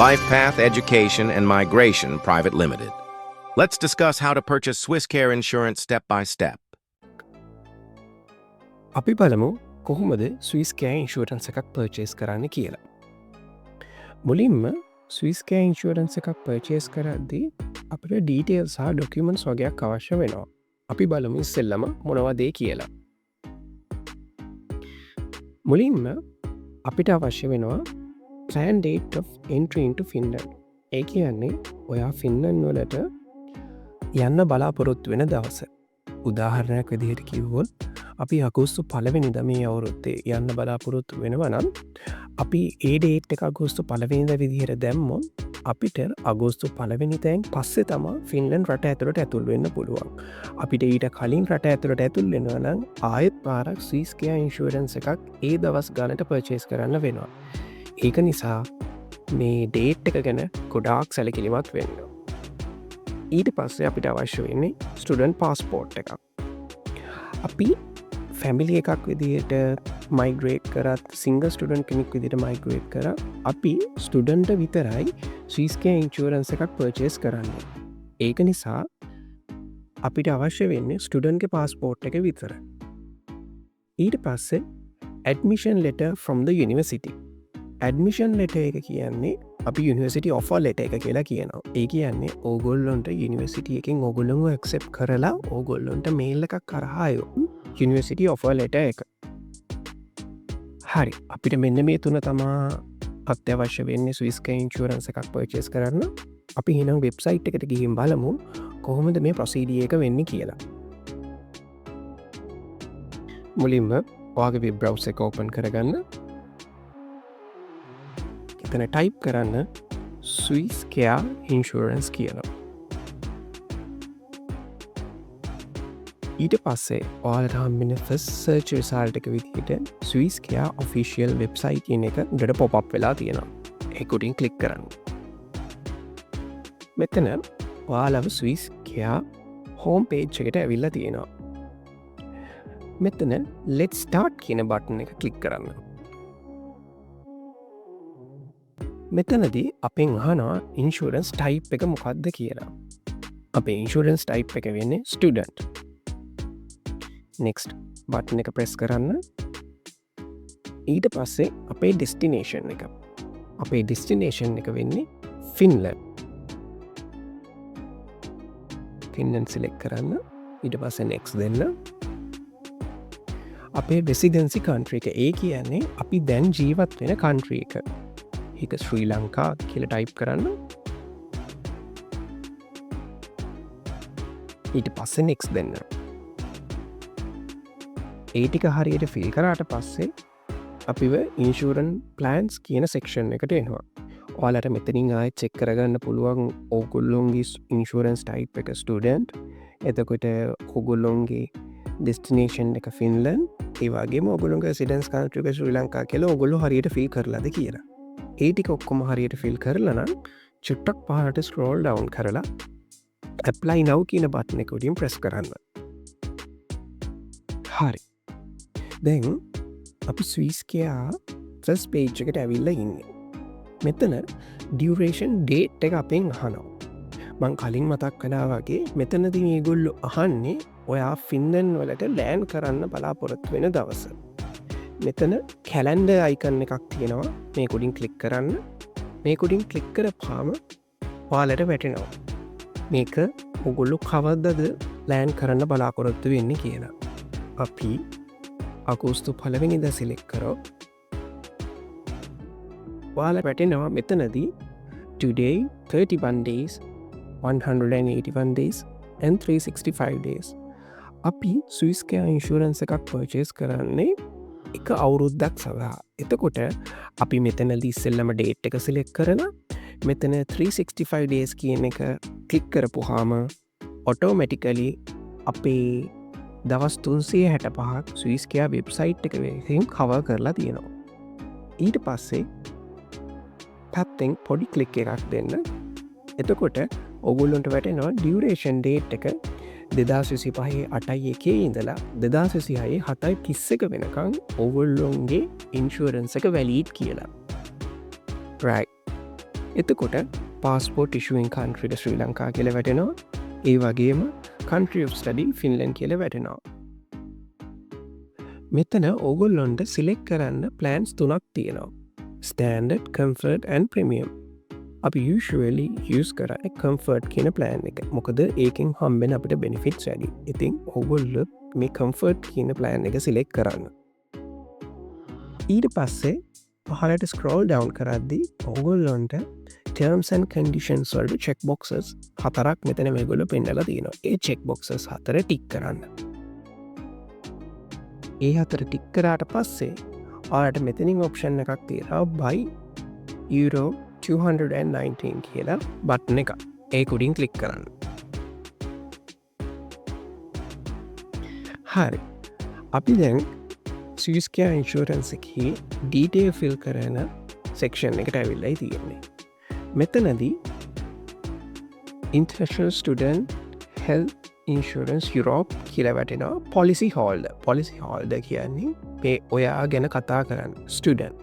LifePath Education and Migration Private Limited. Let's discuss how to purchase Swisscare insurance step by step. අපි බලමු කොහොමද ස්විස්කෑ insurance එකක් purchase කරන්න කියලා. මුලින්ම ස්විස්කෑ ඉන්ශුවරන්ස් එකක් පර්චේස් කරද්දී අපිට ඩීටේල් සහ ඩොකියුමන්ට්ස් වගේක් අවශ්‍ය වෙනවා. අපි බලමු ඉස්සෙල්ලම මොනවදේ කියලා. මුලින්ම අපිට අවශ්‍ය වෙනවා plan date of entry into Finland. ඒ කියන්නේ ඔයා ෆින්ලන්ඩ් වලට යන්න බලාපොරොත්තු වෙන දවස. උදාහරණයක් විදිහට කිව්වොත් අපි අගෝස්තු 1 වෙනිදා මේ අවුරුද්දේ යන්න බලාපොරොත්තු වෙනවා නම් අපි ඒ ඩේට් එක අගෝස්තු 1 වෙනිදා විදිහට දැම්මොත් අපිට අගෝස්තු 1 වෙනිදාෙන් පස්සේ තමයි ෆින්ලන්ඩ් රට ඇතුළට ඇතුල් වෙන්න පුළුවන්. අපිට ඊට කලින් රට ඇතුළට ඇතුල් වෙනවා නම් ආයෙත් පාරක් ස්විස්කෙයා ඉන්ෂුරන්ස් එකක් ඒ දවස් ගානට පර්චේස් කරන්න වෙනවා. ඒක නිසා මේ ඩේට් එක ගැන ගොඩාක් සැලකිලිමත් වෙන්න. ඊට පස්සේ අපිට අවශ්‍ය වෙන්නේ ස්ටුඩන්ට් පාස්පෝර්ට් එකක්. අපි ෆැමිලි එකක් විදියට මයිග්‍රේට් කරත් සිංගල් ස්ටුඩන්ට් කෙනෙක් විදිට මයිග්‍රේට් කර අපි ස්ටුඩන්ට විතරයි ස්විස්කෙයා ඉන්ෂුරන්ස් එකක් පර්චේස් කරන්නේ. ඒක නිසා අපිට අවශ්‍ය වෙන්නේ ස්ටුඩන්ට්ගේ පාස්පෝර්ට් එක විතර. ඊට පස්සේ admission letter from the university. Admission letter එක කියන්නේ අපි යුනිවර්සිටි ඔෆර් ලෙට එක කියලා කියනවා. ඒ කියන්නේ ඕගොල්ලොන්ට යුනිවර්සිටිය එකෙන් ඔගොල්ලොම ඇක්සෙප් කරලා ඕගොල්ලොන්ට මේල් එකක් කරහායෝ යුනිවර්සිටි ඔෆර් ලෙට එක. හරි, අපිට මෙන්න මේ තුන තමා අත්‍යවශ්‍ය වෙන්නේ ස්විස්කෙයා ඉන්ෂුරන්ස් එකක් පර්චේස් කරන්න. අපි එහෙනම් වෙබ්සයිට් එකට ගිහින් බලමු කොහොමද මේ ප්‍රොසීඩිය එක වෙන්නේ කියලා. මුලින්ම ඔයාගේ වෙබ් බ්‍රවුසර් එක ඕපන් කරගන්න. එතන ටයිප් කරන්න ස්විස්කෙයා ඉන්ෂුරන්ස් කියලා. ඊට පස්සේ ඔයාලට හම්බෙන ෆස්ට් සර්ච් රිසල්ට් එක විදිහට ස්විස්කෙයා ඔෆිෂියල් වෙබ්සයිට් කියන එක උඩට පොප් අප් වෙලා තියෙනවා. ඒක උඩින් ක්ලික් කරන්න. මෙතන ඔයාලව ස්විස්කෙයා හෝම් පේජ් එකට ඇවිල්ලා තියෙනවා. මෙතන let's start කියන බටන් එක ක්ලික් කරන්න. මෙතනදී අපෙන් අහනවා ඉන්ෂුරන්ස් ටයිප් එක මොකක්ද කියලා. අපේ ඉන්ෂුරන්ස් ටයිප් එක වෙන්නේ ස්ටුඩන්ට්. නෙක්ස්ට් බටන් එක ප්‍රෙස් කරන්න. ඊට පස්සේ අපේ ඩෙස්ටිනේෂන් එක. අපේ ඩෙස්ටිනේෂන් එක වෙන්නේ ෆින්ලන්ඩ්. ෆින්ලන්ඩ් සිලෙක්ට් කරන්න. ඊට පස්සේ නෙක්ස්ට් දෙන්න. අපේ රෙසිඩන්සි කන්ට්‍රි එක. ඒ කියන්නේ අපි දැන් ජීවත් වෙන කන්ට්‍රි එක. ඒක ශ්‍රී ලංකා කියලා ටයිප් කරන්න. ඊට පස්සේ නෙක්ස්ට් දෙන්න. ඒ ටික හරියට ෆිල් කරාට පස්සේ අපිව ඉන්ෂුරන්ස් ප්ලෑන්ස් කියන සෙක්ෂන් එකට එනවා. ඔයාලට මෙතනින් ආයෙත් චෙක් කරගන්න පුළුවන් ඕගොල්ලොන්ගේ ඉන්ෂුරන්ස් ටයිප් එක ස්ටුඩන්ට්, එතකොට ඕගොල්ලොන්ගේ ඩෙස්ටිනේෂන් එක ෆින්ලන්ඩ්, ඒ වගේම ඕගොල්ලොන්ගේ රෙසිඩන්ස් කන්ට්‍රි එක ශ්‍රී ලංකා කියලා ඕගොල්ලෝ හරියට ෆිල් කරලාද කියලා. ඒ ටික ඔක්කොම හරියට ෆිල් කරලා නම් චුට්ටක් පහළට ස්ක්‍රෝල් ඩවුන් කරලා apply now කියන බටන් එක උඩින් ප්‍රෙස් කරන්න. හරි. දැන් අපි ස්විස්කෙයා ෆස්ට් පේජ් එකට ඇවිල්ලා ඉන්නේ. මෙතන ඩියුරේෂන් ඩේට් එක අපෙන් අහනවා. මං කලින් මතක් කළා වගේ මෙතනදී මේගොල්ලෝ අහන්නේ ඔයා ෆින්ලන්ඩ් වලට ලෑන්ඩ් කරන්න බලාපොරොත්තු වෙන දවස. මෙතන කැලන්ඩර් අයිකන් එකක් තියෙනවා. මේ උඩින් ක්ලික් කරන්න. මේ උඩින් ක්ලික් කරපුවාම ඔයාලට වැටෙනවා මේක ඔගොල්ලෝ කවද්දද ලෑන්ඩ් කරන්න බලාපොරොත්තු වෙන්නේ කියලා. අපි අගෝස්තු 1 වෙනිදා සිලෙක්ට් කරොත් ඔයාලට වැටෙනවා මෙතනදී today 31 days 181 days and 365 days. අපි ස්විස්කෙයා ඉන්ෂුරන්ස් එකක් පර්චේස් කරන්නේ එක අවුරුද්දක් සඳහා. එතකොට අපි මෙතනදී ඉස්සෙල්ලම ඩේට් එක සිලෙක්ට් කරලා මෙතන 365 days කියන එක ක්ලික් කරපුවාම ඔටෝමැටිකලි අපේ දවස් 365ක් ස්විස්කෙයා වෙබ්සයිට් එක විසින් කවර් කරලා තියෙනවා. ඊට පස්සේ පැත්තෙන් පොඩි ක්ලික් එකක් දෙන්න. එතකොට ඔගොල්ලොන්ට වැටෙනවා ඩියුරේෂන් ඩේට් එක 2025 ඉඳලා 2026 වෙනකං ඔගොල්ලොන්ගේ ඉන්ෂුරන්ස් එක වැලීඩ් කියලා. රයිට්. එතකොට පාස්පෝට් ඉශුවෙන් කන්ට්‍රිට ශ්‍රී ලංකා කියල වැටෙනවා. ඒ වගේම country of study ෆින්ලන්ඩ් කියල වැටෙනවා. මෙතන ඕගොල්ලොන්ට සිලෙක් කරන්න ප්ලන්ස් තුනක් තියෙනවා. Standard, comfort and premium. අපි usually use කරන්න කම්ෆර්ට් කියන ප්ලෑන් එක. මොකද ඒකෙන් හම්බෙන අපිට බෙනිෆිට්ස් වැඩි. ඉතින් ඔගොල්ල මේ කම්ෆර්ට් කියන ප්ලෑන් එක සිලෙක් කරන්න. ඊට පස්සේ පහලට ස්ක්‍රෝල් ඩවන්් කරද්දි ඔගොල්ලොන්ට terms and conditions වලට check boxes 4ක් මෙතන මේගොල්ල පෙන්නලා තියෙනවා. ඒ check boxes 4 ටික් කරන්න. ඒ 4 ටික් කරාට පස්සේ ඔයාලට මෙතනින් ඔප්ෂන් එකක් තියෙනවා buy euro 219 කියලා බටන් එක. ඒක උඩින් ක්ලික් කරන්න. හරි. අපි දැන් ස්විස්කෙයාර් ඉන්ෂුරන්ස් එකේ ඩීටේල් ෆිල් කරන සෙක්ෂන් එකට ඇවිල්ලායි තියෙන්නේ. මෙතනදී International Student Health Insurance Europe කියලා වැටෙනවා policy holder. policy holder කියන්නේ මේ ඔයා ගැන කතා කරන්න ස්ටුඩන්ට්.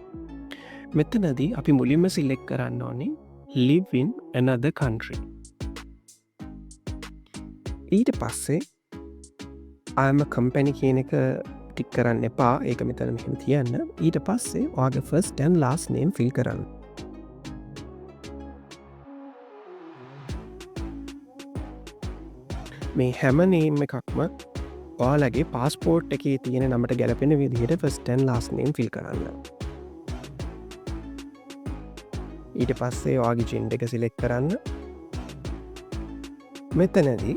මෙතනදී අපි මුලින්ම සිලෙක්ට් කරන්න ඕනේ live in another country. ඊට පස්සේ I'm a company කියන එක ටික් කරන්න එපා. ඒක මෙතන මෙහෙම තියන්න. ඊට පස්සේ ඔයාගේ first and last name fill කරන්න. මේ හැම නේම් එකක්ම ඔයාලගේ පාස්පෝර්ට් එකේ තියෙන නමට ගැලපෙන විදිහට first and last name fill කරන්න. ඊට පස්සේ ඔයාගේ ජෙන්ඩර් එක සිලෙක්ට් කරන්න. මෙතනදී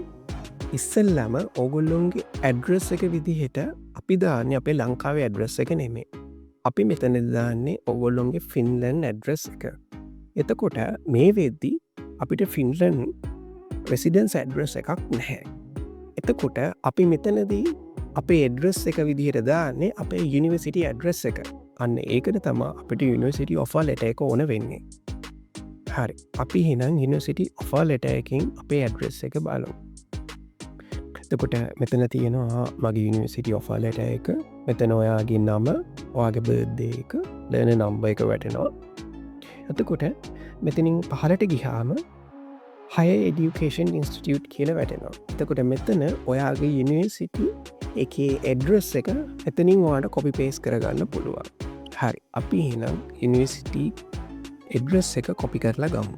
ඉස්සෙල්ලාම ඕගොල්ලොන්ගේ ඇඩ්‍රස් එක විදිහට අපි දාන්නේ අපේ ලංකාවේ ඇඩ්‍රස් එක නෙමෙයි. අපි මෙතන දාන්නේ ඕගොල්ලොන්ගේ ෆින්ලන්ඩ් ඇඩ්‍රස් එක. එතකොට මේ වෙද්දී අපිට ෆින්ලන්ඩ් රෙසිඩන්ස් ඇඩ්‍රස් එකක් නැහැ. එතකොට අපි මෙතනදී අපේ ඇඩ්‍රස් එක විදිහට දාන්නේ අපේ යුනිවර්සිටි ඇඩ්‍රස් එක. අන්න ඒකට තමා අපිට යුනිවර්සිටි ඔෆර් ලෙටර් එක ඕන වෙන්නේ. හරි. අපි එහෙනම් යුනිවර්සිටි ඔෆර් ලෙටර් එකෙන් අපේ ඇඩ්‍රස් එක බලමු. එතකොට මෙතන තියෙනවා මගේ යුනිවර්සිටි ඔෆර් ලෙටර් එක. මෙතන ඔයාගේ නම, ඔයාගේ බර්ත්ඩේ එක, ලර්නර් නම්බර් එක වැටෙනවා. එතකොට මෙතනින් පහළට ගියාම Higher Education Institute කියලා වැටෙනවා. එතකොට මෙතන ඔයාගේ යුනිවර්සිටි එකේ ඇඩ්‍රස් එක එතනින් ඔයාලට කොපි පේස්ට් කරගන්න පුළුවන්. හරි. අපි එහෙනම් යුනිවර්සිටි ඇඩ්‍රස් එක කොපි කරලා ගමු.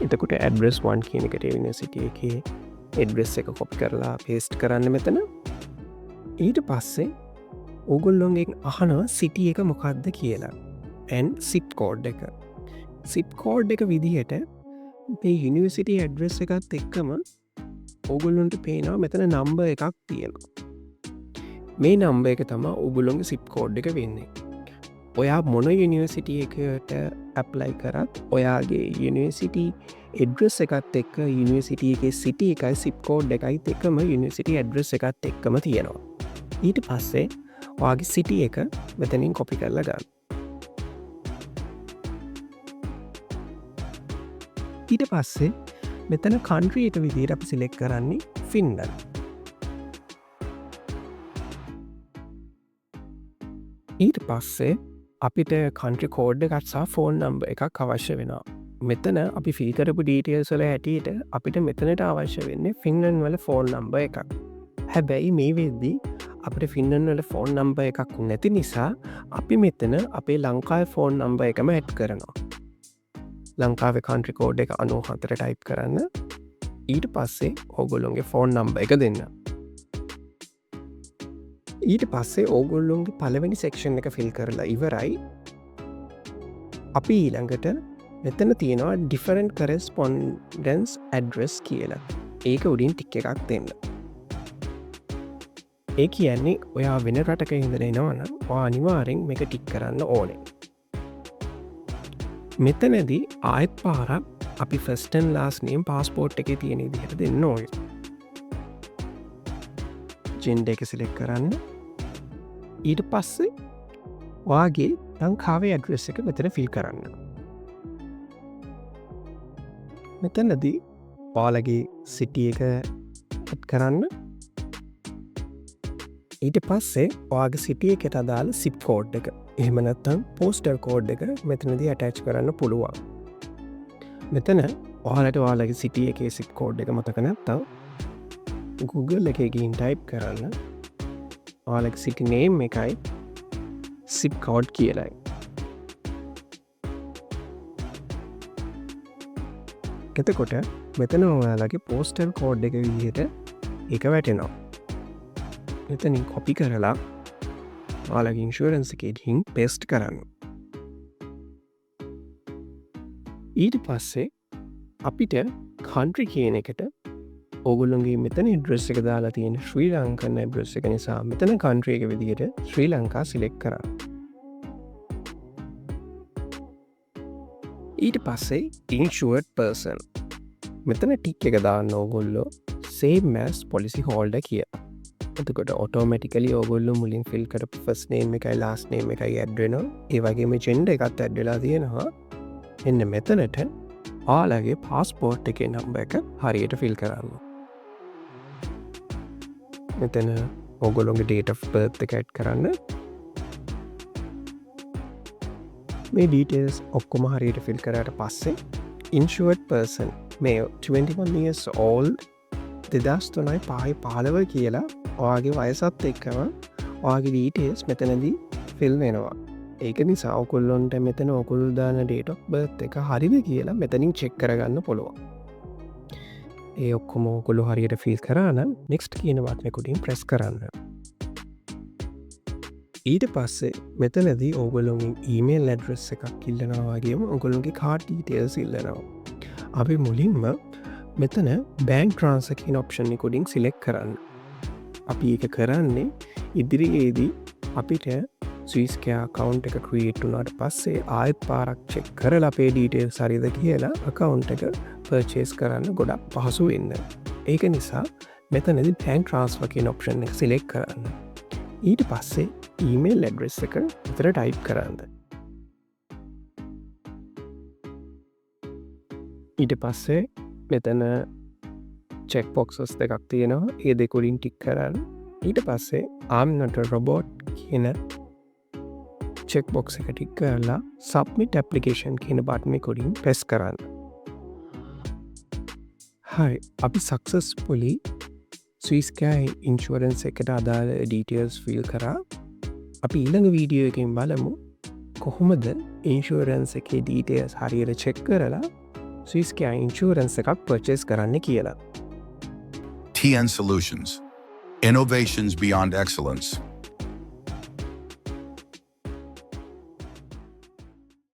එතකොට ඇඩ්‍රස් 1 කියන එකට යුනිවර්සිටි එකේ ඇඩ්‍රස් එක කොපි කරලා පේස්ට් කරන්න මෙතන. ඊට පස්සේ ඕගොල්ලොන්ගෙන් අහනවා සිටි එක මොකක්ද කියලා. and zip code එක. zip code එක විදිහට මේ යුනිවර්සිටි ඇඩ්‍රස් එකත් එක්කම ඕගොල්ලොන්ට පේනවා මෙතන නම්බර් එකක් තියෙනවා. මේ නම්බර් එක තමයි ඕගොල්ලොන්ගේ zip code එක වෙන්නේ. ඔයා මොන යුනිවර්සිටි එකකට ඇප්ලයි කරත් ඔයාගේ යුනිවර්සිටි ඇඩ්‍රස් එකත් එක්ක යුනිවර්සිටි එකේ සිටි එකයි zip code එකයිත් එක්කම යුනිවර්සිටි ඇඩ්‍රස් එකත් එක්කම තියෙනවා. ඊට පස්සේ ඔයාගේ සිටි එක මෙතනින් කොපි කරලා ගන්න. ඊට පස්සේ මෙතන country එක විදිහට අපි සිලෙක්ට් කරන්නේ ෆින්ලන්ඩ්. ඊට පස්සේ අපිට country code එකක් සහ phone number එකක් අවශ්‍ය වෙනවා. මෙතන අපි ෆිල් කරපු details වල හැටියට අපිට මෙතනට අවශ්‍ය වෙන්නේ ෆින්ලන්ඩ් වල phone number එකක්. හැබැයි මේ වෙද්දී අපිට ෆින්ලන්ඩ් වල phone number එකක් නැති නිසා අපි මෙතන අපේ ලංකාවේ phone number එකම ඇඩ් කරනවා. ලංකාවේ country code එක 94 ටයිප් කරන්න. ඊට පස්සේ ඕගොල්ලොන්ගේ ෆෝන් නම්බර් එක දෙන්න. ඊට පස්සේ ඕගොල්ලොන්ගේ පළවෙනි සෙක්ෂන් එක ෆිල් කරලා ඉවරයි. අපි ඊළඟට මෙතන තියෙනවා different correspondence address කියලා. ඒක උඩින් ටික් එකක් දෙන්න. ඒ කියන්නේ ඔයා වෙන රටක ඉඳලා එනවා නම් ඔයා අනිවාර්යෙන් මේක ටික් කරන්න ඕනේ. මෙතනදී ආයෙත් පාරක් අපි first and last name passport එකේ තියෙන විදිහට දෙන්න ඕනේ. gender එක select කරන්න. ඊට පස්සේ ඔයාගේ ලංකාවේ address එක මෙතන fill කරන්න. මෙතනදී ඔයාලගේ city එක add කරන්න. ඊට පස්සේ ඔයාගේ city එකට අදාළ zip code එක එහෙම නැත්තම් පෝස්ටර් කෝඩ් එක මෙතනදී ඇටච් කරන්න පුළුවන්. මෙතන ඔයාලට ඔයාලගේ සිටි එකේ සිප් කෝඩ් එක මතක නැත්තම් Google එකේ ගිහින් ටයිප් කරන්න ඔයාලගේ සිටි නේම් එකයි සිප් කෝඩ් කියලයි. එතකොට මෙතන ඔයාලගේ පෝස්ටර් කෝඩ් එක විදිහට එක වැටෙනවා. මෙතනින් කොපි කරලා ඔයාලගේ ඉන්ෂුරන්ස් එකේ ගිහින් පේස්ට් කරන්න. ඊට පස්සේ අපිට කන්ට්‍රි කියන එකට ඔගුල්ලුන්ගේ මෙතන ඇඩ්‍රස් එක දාලා තියෙන ශ්‍රී ලංකන් ඇඩ්‍රස් එක නිසා මෙතන කන්ට්‍රි එක විදිහට ශ්‍රී ලංකා සිලෙක්ට් කරා. ඊට පස්සේ insured person මෙතන ටික් එක දාන්න ඕගොල්ලෝ same as policy holder කියලා. එතකොට automatically ඕගොල්ලෝ මුලින් fill කරපු first name එකයි last name එකයි add වෙනවා. ඒ වගේම gender එකත් add වෙලා තියෙනවා. එන්න මෙතනට ඔයාලගේ passport එකේ number එක හරියට fill කරන්න. මෙතන ඔගොල්ලෝගේ date of birth එක add කරන්න. මේ details ඔක්කොම හරියට fill කරාට පස්සේ insured person male 21 years old 2003 කියලා ඔයාගේ වයසත් එක්කම ඔයාගේ details මෙතනදී fill වෙනවා. ඒක නිසා ඔකුල්ලොන්ට මෙතන ඔකුල් දාන date of birth එක හරිද කියලා මෙතනින් check කරගන්න පුළුවන්. ඒ ඔක්කොම ඔකුල්ලෝ හරියට fill කරා නම් next කියන බටනකුටින් press කරන්න. ඊට පස්සේ මෙතනදී ඔගොල්ලොන්ගේ ඊමේල් ඇඩ්‍රස් එකක් ඉල්ලනවා වගේම ඔගොල්ලොන්ගේ කාඩ් ඩීටේල්ස් ඉල්ලනවා. අපි මුලින්ම මෙතන බැංක් ට්‍රාන්ස්ෆර් කියන ඔප්ෂන් එකකින් සිලෙක්ට් කරන්න. අපි ඒක කරන්නේ ඉදිරියේදී අපිට ස්විස්කෙයා account එක ක්‍රියේට් වුණාට පස්සේ ආයෙත් පාරක් චෙක් කරලා අපේ ඩීටේල්ස් හරිද කියලා account එක පර්චේස් කරන්න ගොඩක් පහසු වෙන්න. ඒක නිසා මෙතනදී බැංක් ට්‍රාන්ස්ෆර් කියන ඔප්ෂන් එක සිලෙක්ට් කරන්න. ඊට පස්සේ ඊමේල් ඇඩ්‍රස් එක විතර ටයිප් කරන්න. ඊට පස්සේ මෙතන චෙක් බොක්සස් දෙකක් තියෙනවා. ඒ දෙකුලින් ටික් කරන්න. ඊට පස්සේ I'm not a robot කියන චෙක් බොක්ස් එක ටික් කරලා submit application කියන බටන් එකකින් press කරන්න. හරි, අපි successfully ස්විස්කෑ ඉන්ශුවරන්ස් එකට අදාළ ඩීටේල්ස් ෆිල් කරා. අපි ඊළඟ වීඩියෝ එකින් බලමු කොහොමද ඉන්ශුවරන්ස් එකේ ඩීටේල්ස් හරියට චෙක් කරලා ස්විස්කෑ ඉන්ශුවරන්ස් එකක් පර්චේස් කරන්න කියලා. TN Solutions. Innovations beyond excellence.